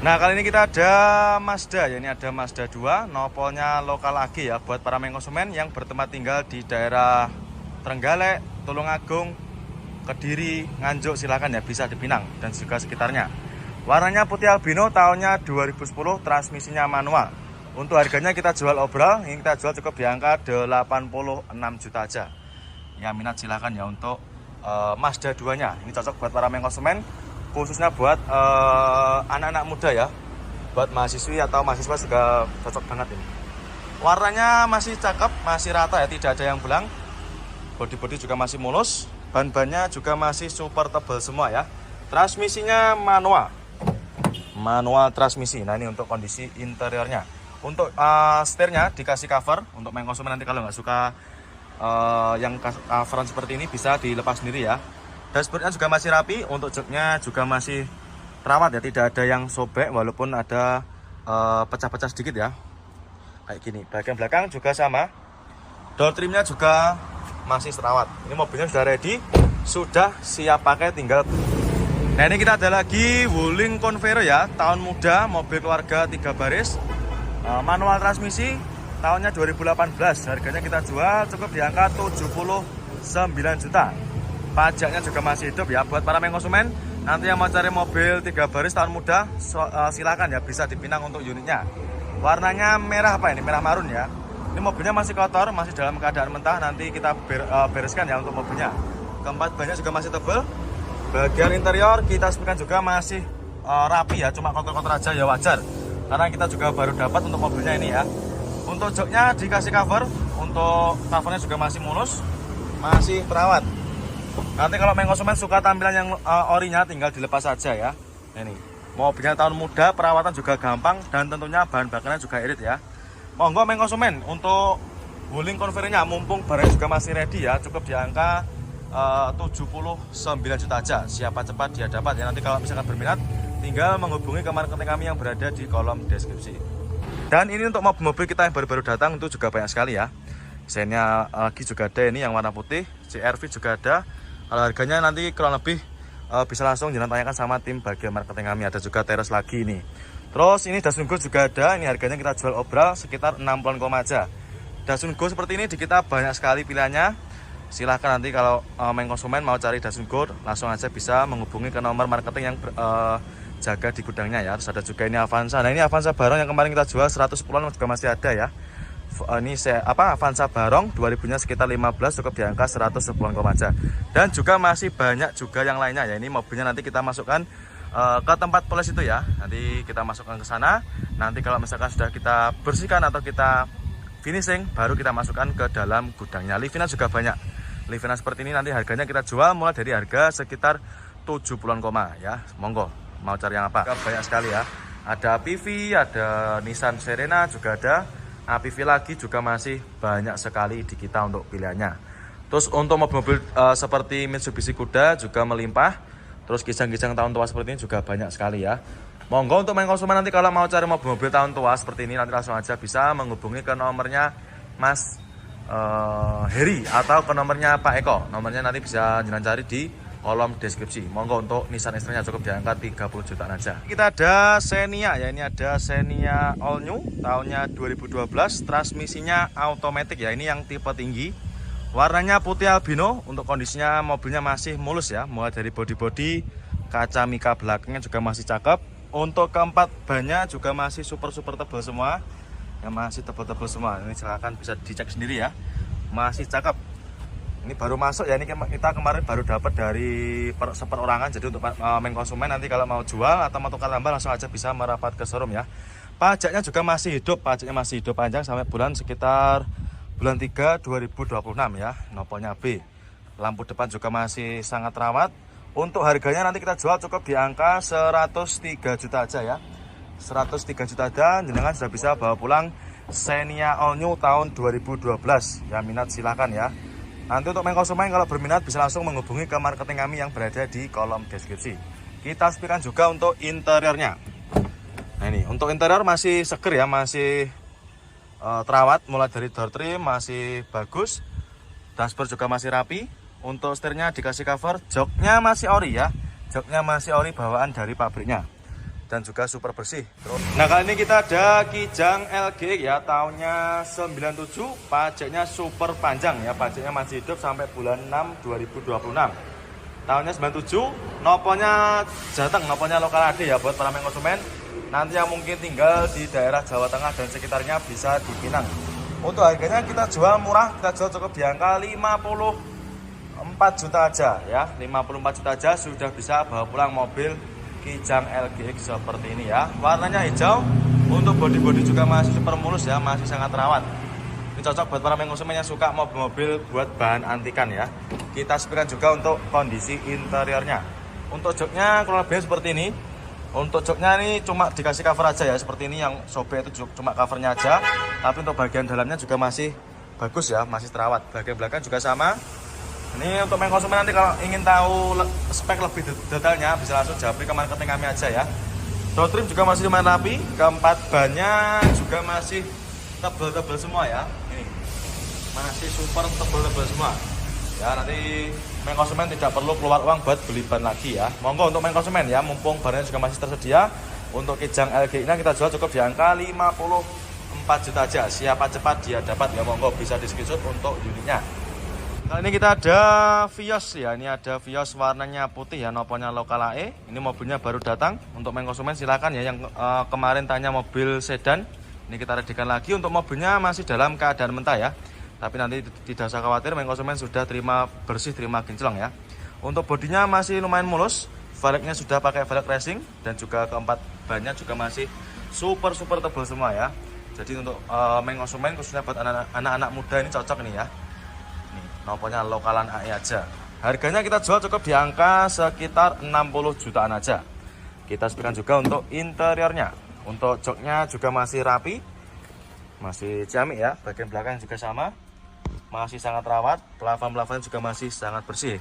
Nah, kali ini kita ada Mazda ya, ini ada Mazda 2, nopolnya lokal lagi ya, buat para konsumen yang bertempat tinggal di daerah Trenggalek, Tulungagung, Kediri, Nganjuk, silakan ya, bisa di Pinang dan juga sekitarnya. Warnanya putih albino, tahunnya 2010, transmisinya manual. Untuk harganya kita jual obral, ini kita jual cukup di angka 86 juta aja. Ya, minat silakan ya untuk Mazda 2-nya. Ini cocok buat para konsumen, khususnya buat anak-anak muda ya, buat mahasiswi atau mahasiswa juga cocok banget ini. Warnanya masih cakep, masih rata ya, tidak ada yang belang. Bodi-bodi juga masih mulus, ban-bannya juga masih super tebal semua ya. Transmisinya manual transmisi. Nah, ini untuk kondisi interiornya. Untuk setirnya dikasih cover. Untuk konsumen nanti kalau nggak suka yang coveran seperti ini bisa dilepas sendiri ya. Dashboardnya juga masih rapi, untuk joknya juga masih terawat ya, tidak ada yang sobek walaupun ada pecah-pecah sedikit ya. Kayak gini. Bagian belakang juga sama. Door trimnya juga masih terawat. Ini mobilnya sudah ready, sudah siap pakai, tinggal. Nah, ini kita ada lagi Wuling Convero ya, tahun muda, mobil keluarga 3 baris, manual transmisi, tahunnya 2018. Harganya kita jual cukup di angka 79 juta. Pajaknya juga masih hidup ya. Buat para konsumen nanti yang mau cari mobil 3 baris tahun muda, silakan ya, bisa dipinang untuk unitnya. Warnanya merah apa ini? Merah marun ya. Ini mobilnya masih kotor, masih dalam keadaan mentah. Nanti kita bereskan ya untuk mobilnya. Keempat bannya juga masih tebal. Bagian interior kita sepikan juga masih rapi ya, cuma kotor-kotor aja ya, wajar. Karena kita juga baru dapat untuk mobilnya ini ya. Untuk joknya dikasih cover, untuk covernya juga masih mulus, masih terawat. Nanti kalau konsumen suka tampilan yang orinya, tinggal dilepas saja ya. Ini mobilnya tahun muda, perawatan juga gampang, dan tentunya bahan bakarnya juga irit ya. Monggo konsumen untuk Wuling Convero-nya, mumpung barangnya juga masih ready ya, cukup di angka 79 juta aja. Siapa cepat dia dapat ya. Nanti kalau misalkan berminat, tinggal menghubungi ke marketing kami yang berada di kolom deskripsi. Dan ini untuk mobil-mobil kita yang baru-baru datang itu juga banyak sekali ya. Sennya lagi juga ada, ini yang warna putih, CR-V juga ada. Kalau harganya nanti kurang lebih bisa langsung jangan tanyakan sama tim bagian marketing kami. Ada juga Teres lagi ini. Terus ini Datsun Go juga ada. Ini harganya kita jual obral sekitar 60 aja. Datsun Go seperti ini di kita banyak sekali pilihannya. Silahkan nanti kalau konsumen mau cari Datsun Go, langsung aja bisa menghubungi ke nomor marketing yang jaga di gudangnya ya. Terus ada juga ini Avanza. Nah, ini Avanza Barong yang kemarin kita jual 110-an juga masih ada ya. Ini Avanza Barong 2000-nya sekitar 15, cukup di angka 110 aja. Dan juga masih banyak juga yang lainnya ya. Ini mobilnya nanti kita masukkan ke tempat polis itu ya. Nanti kita masukkan ke sana. Nanti kalau misalkan sudah kita bersihkan atau kita finishing, baru kita masukkan ke dalam gudangnya. Livina juga banyak. Livina seperti ini nanti harganya kita jual mulai dari harga sekitar 70-an ya. Monggo, mau cari yang apa? Banyak sekali ya. Ada PV, ada Nissan Serena juga ada. APV lagi juga masih banyak sekali di kita untuk pilihannya. Terus untuk mobil-mobil seperti Mitsubishi Kuda juga melimpah. Terus kijang-kijang tahun tua seperti ini juga banyak sekali ya. Monggo untuk konsumen nanti kalau mau cari mobil-mobil tahun tua seperti ini, nanti langsung aja bisa menghubungi ke nomornya Mas Heri atau ke nomornya Pak Eko. Nomornya nanti bisa jangan cari di kolom deskripsi. Monggo untuk Nissan X-Trail-nya cukup di angka 30 jutaan aja. Kita ada Xenia ya, ini ada Xenia All New tahunnya 2012, transmisinya automatic ya, ini yang tipe tinggi. Warnanya putih albino, untuk kondisinya mobilnya masih mulus ya, mulai dari bodi-bodi, kaca mika belakangnya juga masih cakep. Untuk keempat bannya juga masih super tebal semua. Yang masih tebal-tebal semua. Ini silahkan bisa dicek sendiri ya. Masih cakep. Ini baru masuk ya, ini kita kemarin baru dapat dari seperorangan. Jadi untuk konsumen nanti kalau mau jual atau mau tukar tambah, langsung aja bisa merapat ke showroom ya. Pajaknya juga masih hidup, pajaknya masih hidup panjang sampai bulan sekitar bulan 3 2026 ya. Nopolnya B. Lampu depan juga masih sangat rawat. Untuk harganya nanti kita jual cukup di angka 103 juta aja ya. 103 juta aja, jenengan sudah bisa bawa pulang Xenia All New tahun 2012. Ya, minat silahkan ya. Nanti untuk konsumen kalau berminat bisa langsung menghubungi ke marketing kami yang berada di kolom deskripsi. Kita sepikan juga untuk interiornya. Nah, ini untuk interior masih seger ya, masih terawat, mulai dari door trim masih bagus. Dashboard juga masih rapi. Untuk setirnya dikasih cover, joknya masih ori ya. Joknya masih ori bawaan dari pabriknya. dan juga super bersih. Nah, kali ini kita ada Kijang LG ya, tahunnya 97, pajaknya super panjang ya, pajaknya masih hidup sampai bulan 6 2026. Tahunnya 97, noponya Jateng, noponya lokal AD ya, buat para konsumen nanti yang mungkin tinggal di daerah Jawa Tengah dan sekitarnya bisa di Pinang. Untuk harganya kita jual murah, kita jual cukup di angka 54 juta aja ya, 54 juta aja sudah bisa bawa pulang mobil Kijang LGX seperti ini ya. Warnanya hijau, untuk bodi-bodi juga masih super mulus ya, masih sangat rawat. Ini cocok buat para konsumen yang suka mobil-mobil buat bahan antikan ya. Kita sebutkan juga untuk kondisi interiornya. Untuk joknya kurang lebih seperti ini. Untuk joknya ini cuma dikasih cover aja ya, seperti ini. Yang sobek itu cuma covernya aja. Tapi untuk bagian dalamnya juga masih bagus ya, masih terawat. Bagian belakang juga sama. Ini untuk konsumen nanti kalau ingin tahu spek lebih detailnya bisa langsung japri ke marketing kami aja ya. Door trim juga masih lumayan rapi. Keempat bannya juga masih tebal-tebal semua ya. Ini masih super tebal-tebal semua. Ya, nanti konsumen tidak perlu keluar uang buat beli ban lagi ya. Monggo untuk konsumen ya, mumpung bannya juga masih tersedia. Untuk Kijang LG ini kita jual cukup di angka 54 juta aja. Siapa cepat dia dapat ya, monggo bisa di screenshot untuk unitnya. Kali ini kita ada Vios ya, ini ada Vios warnanya putih ya, noponya lokal AE. Ini mobilnya baru datang. Untuk konsumen silakan ya, yang kemarin tanya mobil sedan, ini kita readikan lagi. Untuk mobilnya masih dalam keadaan mentah ya. Tapi nanti tidak usah khawatir, konsumen sudah terima bersih, terima kinclong ya. Untuk bodinya masih lumayan mulus, velgnya sudah pakai velg racing, dan juga keempat bannya juga masih super tebal semua ya. Jadi untuk konsumen khususnya buat anak-anak muda ini cocok nih ya. Nih, noponya lokalan AE aja. Harganya kita jual cukup di angka sekitar 60 jutaan aja. Kita sebutkan juga untuk interiornya. Untuk joknya juga masih rapi, masih ciamik ya. Bagian belakang juga sama, masih sangat rawat. Plafon-plafon juga masih sangat bersih.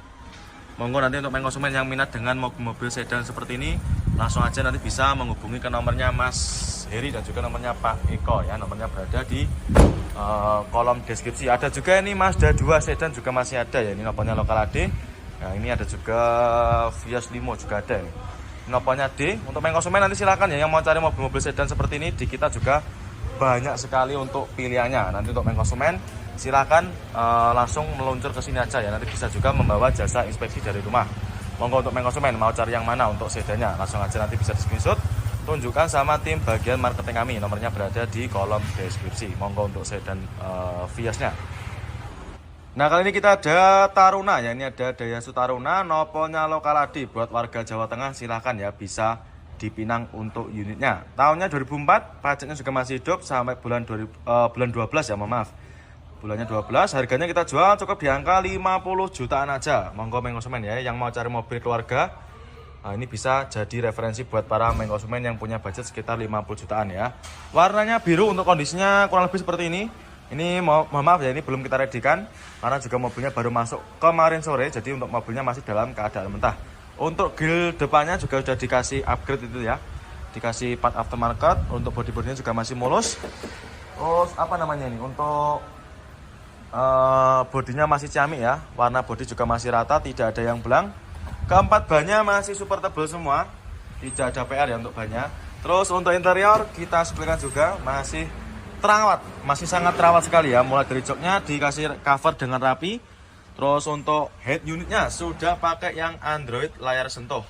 Monggo nanti untuk konsumen yang minat dengan mobil sedan seperti ini, langsung aja nanti bisa menghubungi ke nomornya Mas Heri dan juga nomornya Pak Eko ya. Nomornya berada di kolom deskripsi. Ada juga ini Mazda 2 sedan juga masih ada ya. Ini nomornya lokal AD. Nah, ini ada juga Vios Limo juga ada ini. Nomornya D. Untuk konsumen nanti silakan ya, yang mau cari mobil-mobil sedan seperti ini di kita juga banyak sekali untuk pilihannya. Nanti untuk konsumen silakan langsung meluncur ke sini aja ya. Nanti bisa juga membawa jasa inspeksi dari rumah. Monggo untuk konsumen mau cari yang mana untuk sedannya, langsung aja nanti bisa di screenshot, tunjukkan sama tim bagian marketing kami. Nomornya berada di kolom deskripsi. Monggo untuk sedan Viosnya. Nah, kali ini kita ada Taruna ya. Ini ada Daihatsu Taruna, noponya lokal AD. Buat warga Jawa Tengah silakan ya, bisa di Pinang untuk unitnya. Tahunnya 2004, pajaknya juga masih hidup sampai bulan 12 ya, maaf. Bulannya 12, harganya kita jual cukup di angka 50 jutaan aja. Monggo konsumen ya, yang mau cari mobil keluarga, nah, ini bisa jadi referensi buat para konsumen yang punya budget sekitar 50 jutaan ya. Warnanya biru, untuk kondisinya kurang lebih seperti ini. Ini mohon maaf ya, ini belum kita readikan karena juga mobilnya baru masuk kemarin sore. Jadi untuk mobilnya masih dalam keadaan mentah. Untuk grill depannya juga sudah dikasih upgrade itu ya, dikasih part aftermarket. Untuk bodi-bodinya juga masih mulus. Terus apa namanya ini, untuk bodinya masih ciamik ya, warna bodi juga masih rata, tidak ada yang belang. Keempat bannya masih super tebal semua, tidak ada PR ya untuk bannya. Terus untuk interior kita sebutkan juga masih terawat, masih sangat terawat sekali ya. Mulai dari joknya dikasih cover dengan rapi. Terus untuk head unitnya sudah pakai yang Android layar sentuh.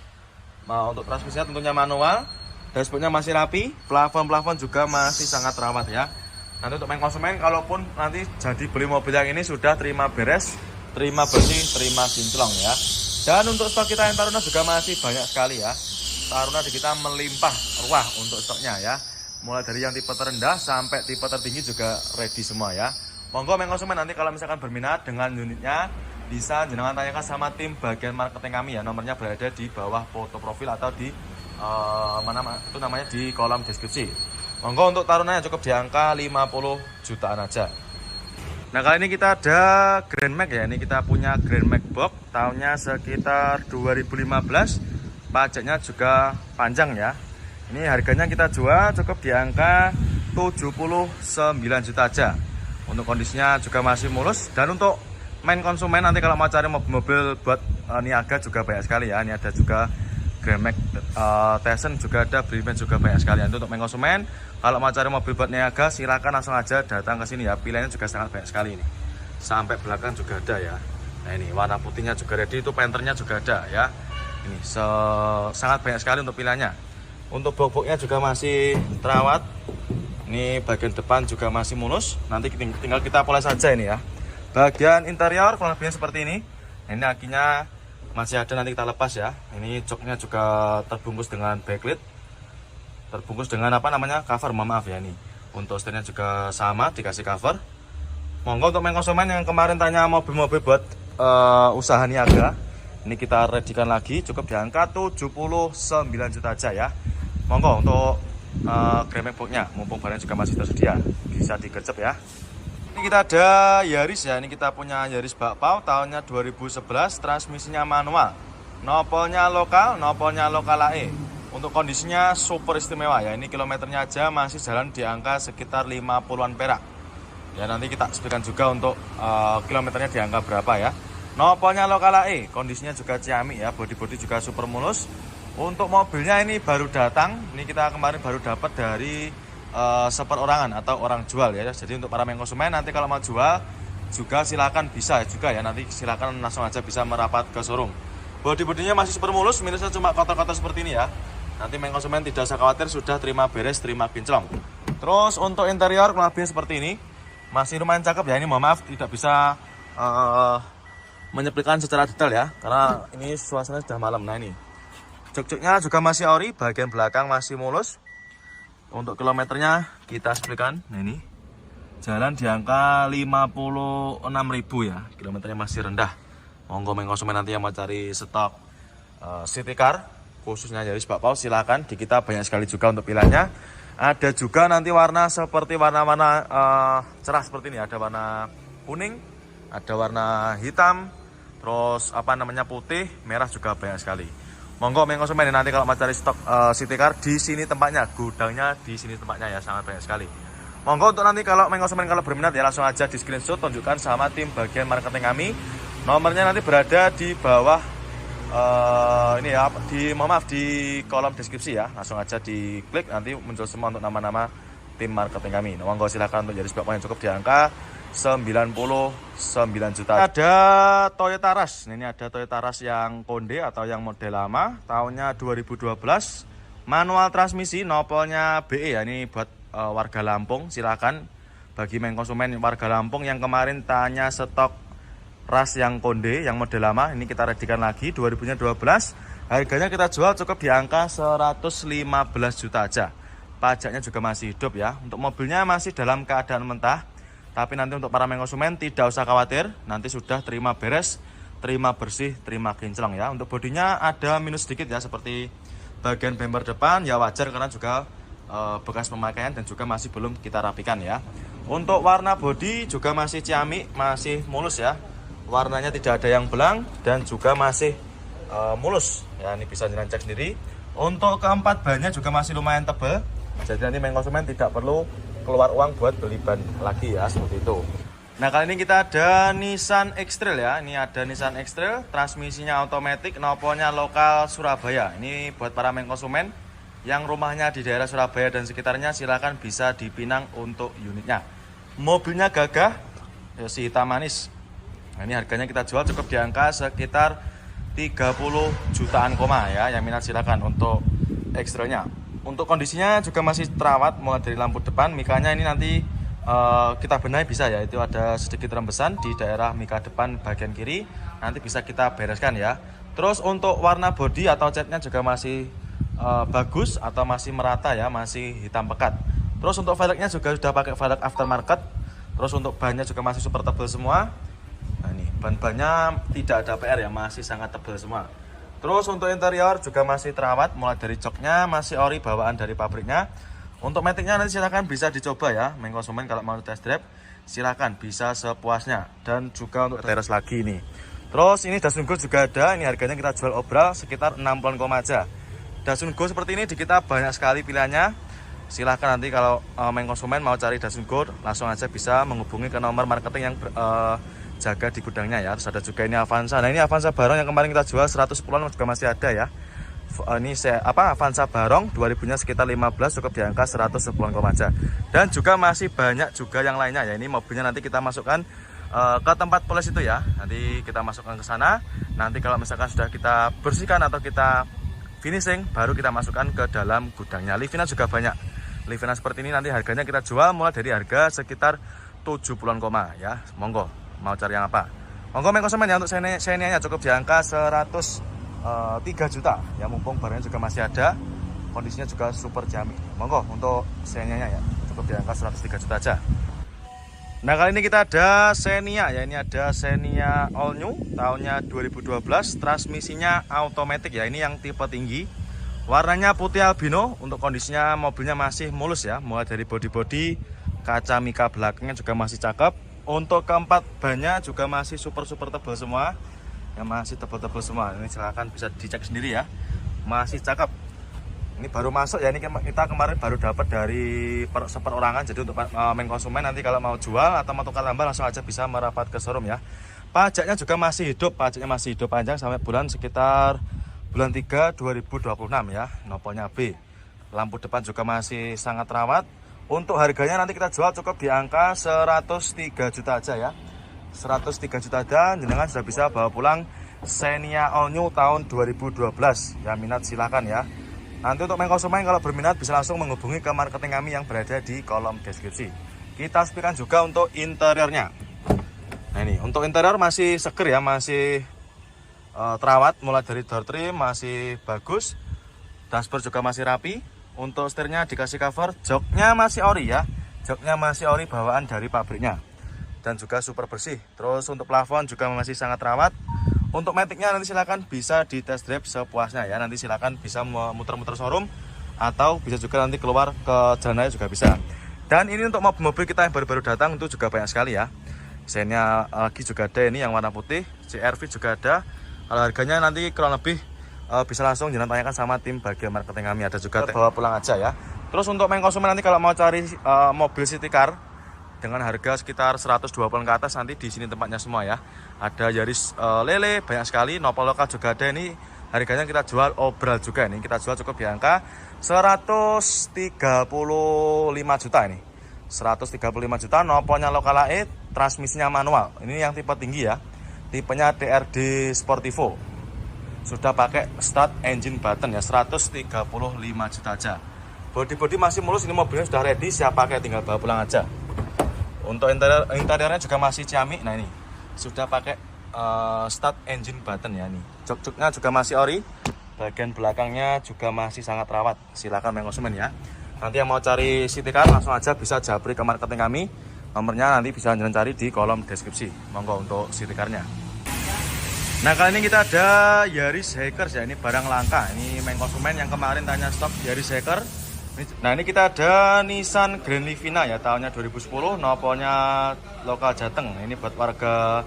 Nah, untuk transmisinya tentunya manual, dashboardnya masih rapi, plafon juga masih sangat terawat ya. Nanti untuk konsumen kalaupun nanti jadi beli mobil yang ini sudah terima beres, terima bersih, terima kinclong ya. Dan untuk stok kita yang Taruna juga masih banyak sekali ya. Taruna di kita melimpah ruah untuk stoknya ya. Mulai dari yang tipe terendah sampai tipe tertinggi juga ready semua ya. Monggo konsumen nanti kalau misalkan berminat dengan unitnya, bisa jenengan tanyakan sama tim bagian marketing kami ya. Nomornya berada di bawah foto profil atau di itu namanya di kolom deskripsi. Monggo untuk Taruna yang cukup di angka 50 jutaan aja. Nah, kali ini kita ada Grand Max ya. Ini kita punya Grand Max box, tahunnya sekitar 2015. Pajaknya juga panjang ya. Ini harganya kita jual cukup di angka 79 juta aja. Untuk kondisinya juga masih mulus. Dan untuk konsumen nanti kalau mau cari mobil-mobil buat niaga juga banyak sekali ya. Ini ada juga Grand Max Tizen juga ada, Bremen juga banyak sekali. Untuk main konsumen kalau mau cari mobil buat niaga silakan langsung aja datang ke sini ya. Pilihannya juga sangat banyak sekali ini. Sampai belakang juga ada ya. Nah ini warna putihnya juga ready, itu painternya juga ada ya. Ini sangat banyak sekali untuk pilihannya. Untuk box-boxnya juga masih terawat. Ini bagian depan juga masih mulus. Nanti tinggal kita poles saja ini ya. Bagian interior kurang lebihnya seperti ini. Nah, ini akinya masih ada, nanti kita lepas ya. Ini joknya juga terbungkus dengan backlit, terbungkus dengan apa namanya cover, maaf ya. Ini untuk setirnya juga sama dikasih cover. Monggo untuk main konsumen yang kemarin tanya mobil-mobil buat usaha niaga, ini kita readykan lagi, cukup di angka 79 juta aja ya. Monggo untuk Grand Max boxnya, mumpung barangnya juga masih tersedia, bisa digercep ya. Ini kita ada Yaris ya, ini kita punya Yaris bakpao tahunnya 2011, transmisinya manual, nopolnya lokal AE. Untuk kondisinya super istimewa ya, ini kilometernya aja masih jalan di angka sekitar 50-an perak. Ya nanti kita sebutkan juga untuk kilometernya di angka berapa ya. Nopolnya lokal AE, kondisinya juga ciamik ya, bodi-bodi juga super mulus. Untuk mobilnya ini baru datang, ini kita kemarin baru dapat dari seperorangan atau orang jual ya. Jadi untuk para konsumen nanti kalau mau jual juga silakan bisa juga ya, nanti silakan langsung aja bisa merapat ke showroom. Bodi-bodinya masih super mulus, minusnya cuma kotor-kotor seperti ini ya. Nanti konsumen tidak usah khawatir, sudah terima beres, terima kinclong. Terus untuk interior kurang lebih seperti ini, masih lumayan cakep ya. Ini mohon maaf tidak bisa menyeplikan secara detail ya, karena ini suasana sudah malam. Nah ini jok-joknya juga masih ori, bagian belakang masih mulus. Untuk kilometernya kita seplikan. Nah ini jalan di angka 56.000 ya, kilometernya masih rendah. Monggo konsumen nanti yang mau cari stok city car khususnya Yaris bakpao silakan, di kita banyak sekali juga untuk pilihannya. Ada juga nanti warna seperti warna-warna cerah seperti ini, ada warna kuning, ada warna hitam, terus apa namanya putih, merah juga banyak sekali. Monggo konsumen nanti kalau mau cari stok city car di sini tempatnya, gudangnya di sini tempatnya ya, sangat banyak sekali. Monggo untuk nanti kalau konsumen kalau berminat ya langsung aja di screenshot, tunjukkan sama tim bagian marketing kami. Nomornya nanti berada di bawah ini ya, di kolom deskripsi ya. Langsung aja diklik, nanti muncul semua untuk nama-nama tim marketing kami. Monggo silakan untuk Yaris bakpao yang cukup di angka 99 juta. Ada Toyota Rush. Ini ada Toyota Rush yang konde atau yang model lama, tahunnya 2012. Manual transmisi, nopolnya BE ya. Ini buat warga Lampung, silakan bagi konsumen warga Lampung yang kemarin tanya stok Rush yang konde, yang model lama, ini kita readykan lagi 2012. Harganya kita jual cukup di angka 115 juta aja. Pajaknya juga masih hidup ya. Untuk mobilnya masih dalam keadaan mentah. Tapi nanti untuk para konsumen tidak usah khawatir, nanti sudah terima beres, terima bersih, terima kinclong ya. Untuk bodinya ada minus sedikit ya, seperti bagian bumper depan ya wajar karena juga bekas pemakaian dan juga masih belum kita rapikan ya. Untuk warna bodi juga masih ciamik, masih mulus ya. Warnanya tidak ada yang belang dan juga masih mulus ya, ini bisa jalan cek sendiri. Untuk keempat bannya juga masih lumayan tebal, jadi nanti konsumen tidak perlu keluar uang buat beli ban lagi ya, seperti itu. Nah kali ini kita ada Nissan X-Trail ya. Ini ada Nissan X-Trail, transmisinya otomatis, nopolnya lokal Surabaya. Ini buat para konsumen yang rumahnya di daerah Surabaya dan sekitarnya, silakan bisa dipinang untuk unitnya. Mobilnya gagah, si hitam manis. Nah, ini harganya kita jual cukup di angka sekitar 30 jutaan koma ya. Yang minat silakan untuk X-Trailnya. Untuk kondisinya juga masih terawat, mulai dari lampu depan, mikanya ini nanti kita benahi bisa ya. Itu ada sedikit rembesan di daerah mika depan bagian kiri, nanti bisa kita bereskan ya. Terus untuk warna bodi atau catnya juga masih bagus atau masih merata ya, masih hitam pekat. Terus untuk velgnya juga sudah pakai velg aftermarket. Terus untuk bannya juga masih super tebal semua. Nah ini ban-bannya tidak ada PR ya, masih sangat tebal semua. Terus untuk interior juga masih terawat, mulai dari joknya masih ori bawaan dari pabriknya. Untuk maticnya nanti silakan bisa dicoba ya, konsumen kalau mau test drive silakan bisa sepuasnya. Dan juga untuk teres lagi ini. Terus ini Dasun Go juga ada, ini harganya kita jual obral sekitar 60 koma aja. Dasun Go seperti ini di kita banyak sekali pilihannya. Silahkan nanti kalau konsumen mau cari Dasun Go langsung aja bisa menghubungi ke nomor marketing yang jaga di gudangnya ya. Terus ada juga ini Avanza. Nah ini Avanza barang yang kemarin kita jual 110-an juga masih ada ya. Ini Avanza Barong 2000-nya sekitar 15, cukup di angka 110 aja. Dan juga masih banyak juga yang lainnya ya. Ini mobilnya nanti kita masukkan ke tempat polis itu ya. Nanti kita masukkan ke sana. Nanti kalau misalkan sudah kita bersihkan atau kita finishing, baru kita masukkan ke dalam gudangnya. Livina juga banyak. Livina seperti ini nanti harganya kita jual mulai dari harga sekitar 70-an ya. Monggo, mau cari yang apa? Monggo konsumen ya, untuk Xenia-nya cukup di angka 103 juta ya, mumpung barangnya juga masih ada, kondisinya juga super jamin. Monggo untuk Xenia-nya ya, cukup di angka 103 juta aja. Nah, kali ini kita ada Xenia ya, ini ada Xenia all new tahunnya 2012, transmisinya automatic ya, ini yang tipe tinggi, warnanya putih albino. Untuk kondisinya mobilnya masih mulus ya, mulai dari bodi-bodi, kaca mika belakangnya juga masih cakep. Untuk keempat bannya juga masih super tebal semua ya, masih tebal semua. Ini silahkan bisa dicek sendiri ya, masih cakep. Ini baru masuk ya, ini kita kemarin baru dapat dari seperorangan. Jadi untuk main konsumen nanti kalau mau jual atau mau tukar tambah langsung aja bisa merapat ke showroom ya. Pajaknya juga masih hidup, panjang sampai sekitar bulan 3 2026 ya. Nopolnya B, lampu depan juga masih sangat rawat. Untuk harganya nanti kita jual cukup di angka 103 juta aja ya, 103 juta aja. Jenengan sudah bisa bawa pulang Xenia all new tahun 2012 ya. Minat silakan ya. Nanti untuk main konsumen kalau berminat bisa langsung menghubungi ke marketing kami yang berada di kolom deskripsi. Kita spikan juga untuk interiornya. Nah, ini untuk interior masih seger ya, masih terawat, mulai dari door trim masih bagus, dashboard juga masih rapi. Untuk setirnya dikasih cover, joknya masih ori ya, joknya masih ori bawaan dari pabriknya dan juga super bersih. Terus untuk plafon juga masih sangat terawat. Untuk maticnya nanti silakan bisa di test drive sepuasnya ya. Nanti silakan bisa muter-muter showroom atau bisa juga nanti keluar ke jalan raya juga bisa. Dan ini untuk mobil-mobil kita yang baru-baru datang itu juga banyak sekali ya. Xenia lagi juga ada, ini yang warna putih, CR-V juga ada. Kalau harganya nanti kurang lebih bisa langsung jangan tanyakan sama tim bagian marketing kami, ada juga bawa pulang aja ya. Terus untuk main konsumen nanti kalau mau cari mobil city car dengan harga sekitar 120 ke atas, nanti di sini tempatnya semua ya. Ada Yaris lele banyak sekali, Nopal lokal juga ada. Ini harganya kita jual obral juga, ini kita jual cukup di angka 135 juta ini. 135 juta, Nopolnya lokal AE, transmisinya manual. Ini yang tipe tinggi ya. Tipenya DRD Sportivo. Sudah pakai start engine button ya, 135 juta aja. Bodi-bodi masih mulus, ini mobilnya sudah ready, siap pakai tinggal bawa pulang aja. Untuk interiornya juga masih ciamik. Nah, ini sudah pakai start engine button ya. Nih jok-joknya juga masih ori, bagian belakangnya juga masih sangat rawat. Silakan main konsumen ya. Nanti yang mau cari city car langsung aja bisa japri ke marketing kami, nomornya nanti bisa jangan cari di kolom deskripsi. Monggo untuk city car-nya. Nah, kali ini kita ada Yaris Hackers ya, ini barang langka. Ini main konsumen yang kemarin tanya stok Yaris Hacker. Nah, ini kita ada Nissan Grand Livina ya, tahunnya 2010, nopolnya lokal Jateng. Ini buat warga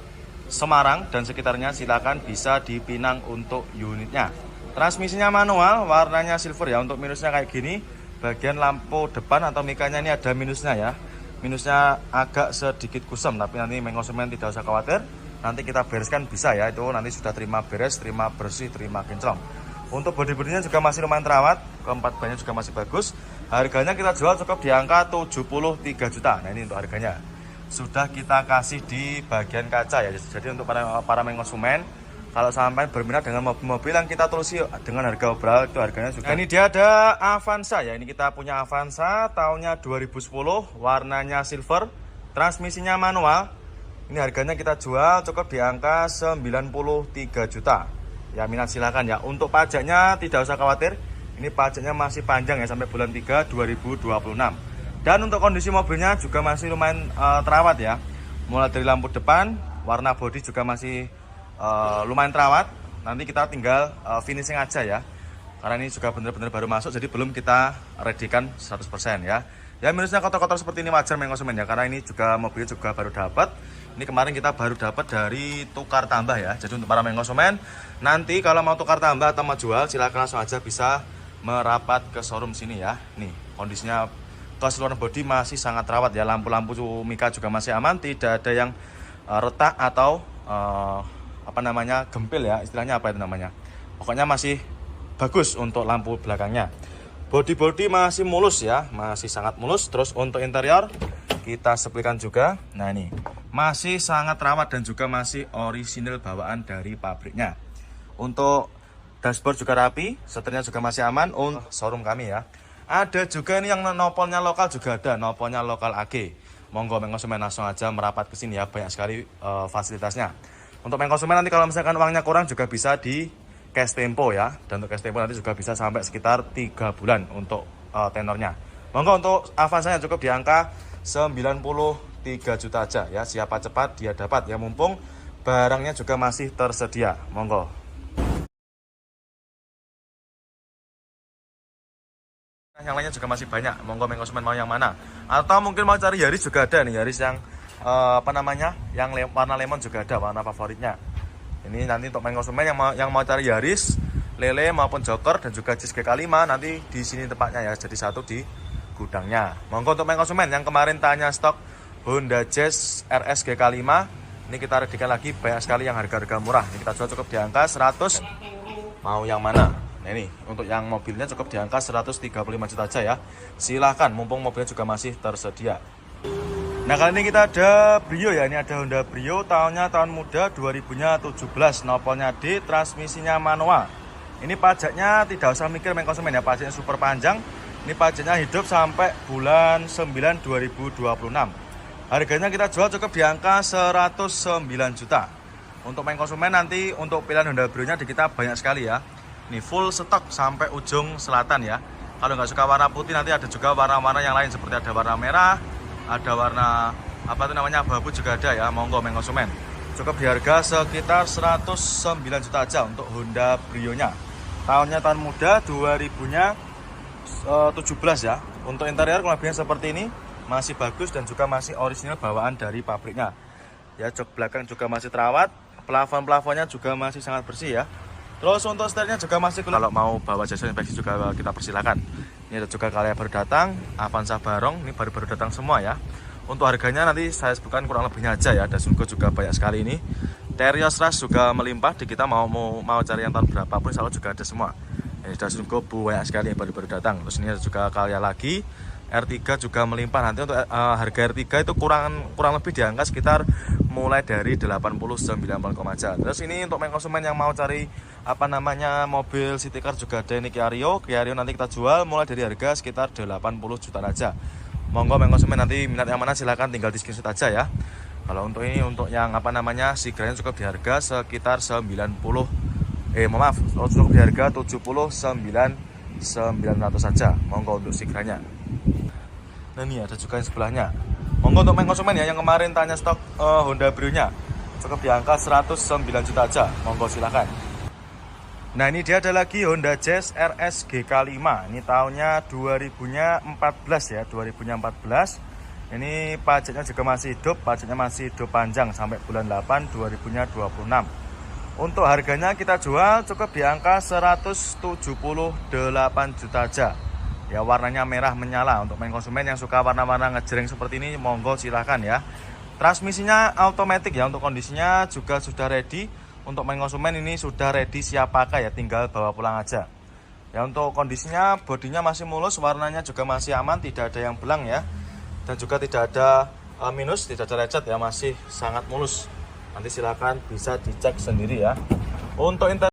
Semarang dan sekitarnya, silakan bisa dipinang untuk unitnya. Transmisinya manual, warnanya silver ya. Untuk minusnya kayak gini, bagian lampu depan atau mikanya ini ada minusnya ya. Minusnya agak sedikit kusam, tapi nanti main konsumen tidak usah khawatir. Nanti kita bereskan bisa ya, itu nanti sudah terima beres, terima bersih, terima kinclong. Untuk bodi-bodinya juga masih lumayan terawat, keempat bannya juga masih bagus. Harganya kita jual cukup di angka 73 juta. Nah, ini untuk harganya sudah kita kasih di bagian kaca ya. Jadi untuk para main konsumen, kalau sampai berminat dengan mobil-mobil yang kita tulis dengan harga obral, itu harganya juga. Nah, ini dia ada Avanza ya. Ini kita punya Avanza tahunnya 2010, warnanya silver, transmisinya manual. Ini harganya kita jual cukup di angka 93 juta. Ya, minat silakan ya. Untuk pajaknya tidak usah khawatir. Ini pajaknya masih panjang ya, sampai bulan 3 2026. Dan untuk kondisi mobilnya juga masih lumayan terawat ya. Mulai dari lampu depan, warna bodi juga masih lumayan terawat. Nanti kita tinggal finishing aja ya. Karena ini juga benar-benar baru masuk, jadi belum kita readykan 100% ya. Ya, minusnya kotor-kotor seperti ini wajar main konsumen ya, karena ini juga mobilnya juga baru dapat. Ini kemarin kita baru dapat dari tukar tambah ya. Jadi untuk para main konsumen, nanti kalau mau tukar tambah atau mau jual, silakan langsung aja bisa merapat ke showroom sini ya. Nih, kondisinya keseluruhan bodi masih sangat rawat ya. Lampu-lampu mika juga masih aman, tidak ada yang retak atau gempil ya, istilahnya apa itu namanya. Pokoknya masih bagus untuk lampu belakangnya. Body masih mulus ya, masih sangat mulus. Terus untuk interior kita seplikan juga. Nah ini masih sangat rawat dan juga masih orisinil bawaan dari pabriknya. Untuk dashboard juga rapi, setirnya juga masih aman. Untuk showroom kami ya. Ada juga ini yang nopolnya lokal juga ada, nopolnya lokal AG. Monggo mengkonsumen langsung aja merapat ke sini ya, banyak sekali fasilitasnya. Untuk mengkonsumen nanti kalau misalkan uangnya kurang juga bisa di cash tempo ya, dan untuk cash tempo nanti juga bisa sampai sekitar 3 bulan untuk tenornya. Monggo untuk avansanya cukup di angka 93 juta aja ya, siapa cepat dia dapat ya, mumpung barangnya juga masih tersedia. Monggo. Yang lainnya juga masih banyak, monggo konsumen mau yang mana, atau mungkin mau cari Yaris juga ada nih, Yaris yang yang warna lemon juga ada, warna favoritnya. Ini nanti untuk konsumen yang mau cari Yaris, Lele maupun Joker dan juga Jazz GK5 nanti di sini tempatnya ya, jadi satu di gudangnya. Monggo untuk konsumen yang kemarin tanya stok Honda Jazz RS GK5, ini kita readikan lagi banyak sekali yang harga-harga murah. Ini kita jual cukup di angka 100. Mau yang mana? Nah ini untuk yang mobilnya cukup di angka 135 juta aja ya. Silahkan, mumpung mobilnya juga masih tersedia. Nah kali ini kita ada Brio ya, ini ada Honda Brio, tahunnya tahun muda 2017, nopolnya D, transmisinya manual. Ini pajaknya tidak usah mikir konsumen ya, pajaknya super panjang. Ini pajaknya hidup sampai bulan 9 2026. Harganya kita jual cukup di angka 109 juta. Untuk konsumen nanti untuk pilihan Honda Brio-nya di kita banyak sekali ya. Ini full stok sampai ujung selatan ya. Kalau nggak suka warna putih nanti ada juga warna-warna yang lain seperti ada warna merah, ada warna abu-abu juga ada ya. Monggo konsumen. Cukup di harga sekitar 109 juta aja untuk Honda Brio-nya. Tahunnya tahun muda 2017 ya. Untuk interior kurang lebihnya seperti ini, masih bagus dan juga masih orisinal bawaan dari pabriknya. Ya, jok belakang juga masih terawat, plafon-plafonnya juga masih sangat bersih ya. Terus untuk setirnya juga masih kalau mau bawa jasa inspeksi juga kita persilakan. Ini ada juga kalian baru datang, Avanza Barong, ini baru datang semua ya. Untuk harganya nanti saya sebutkan kurang lebihnya aja ya. Dasunko juga banyak sekali ini. Terios Rush juga melimpah di kita, mau cari yang tahun berapapun selalu juga ada semua. Ini Dasunko banyak sekali yang baru datang. Terus ini ada juga kalian lagi. R3 juga melimpah, nanti untuk harga R3 itu kurang lebih di angka sekitar mulai dari 89 aja. Terus ini untuk konsumen yang mau cari mobil city car juga ada, ini Kia Rio nanti kita jual mulai dari harga sekitar 80 juta aja. Monggo konsumen nanti minat yang mana silahkan tinggal di screenshot aja ya. Kalau untuk ini untuk yang Sigranya cukup di harga sekitar cukup di harga 79.900 saja. Monggo untuk Sigranya. Nah ini ada juga yang sebelahnya. Monggo untuk konsumen ya yang kemarin tanya stok Honda Brio-nya cukup di angka 109 juta aja. Monggo silakan. Nah ini dia ada lagi Honda Jazz RS GK5. Ini tahunnya 2014 ya, 2014. Ini pajaknya juga masih hidup, pajaknya masih hidup panjang sampai bulan 8 2026. Untuk harganya kita jual cukup di angka 178 juta aja. Ya warnanya merah menyala. Untuk konsumen yang suka warna-warna ngejreng seperti ini, monggo silahkan ya. Transmisinya automatic ya, untuk kondisinya juga sudah ready. Untuk konsumen ini sudah ready siap pakai ya, tinggal bawa pulang aja. Ya untuk kondisinya bodinya masih mulus, warnanya juga masih aman, tidak ada yang belang ya. Dan juga tidak ada minus, tidak ada lecet ya, masih sangat mulus. Nanti silahkan bisa dicek sendiri ya. Untuk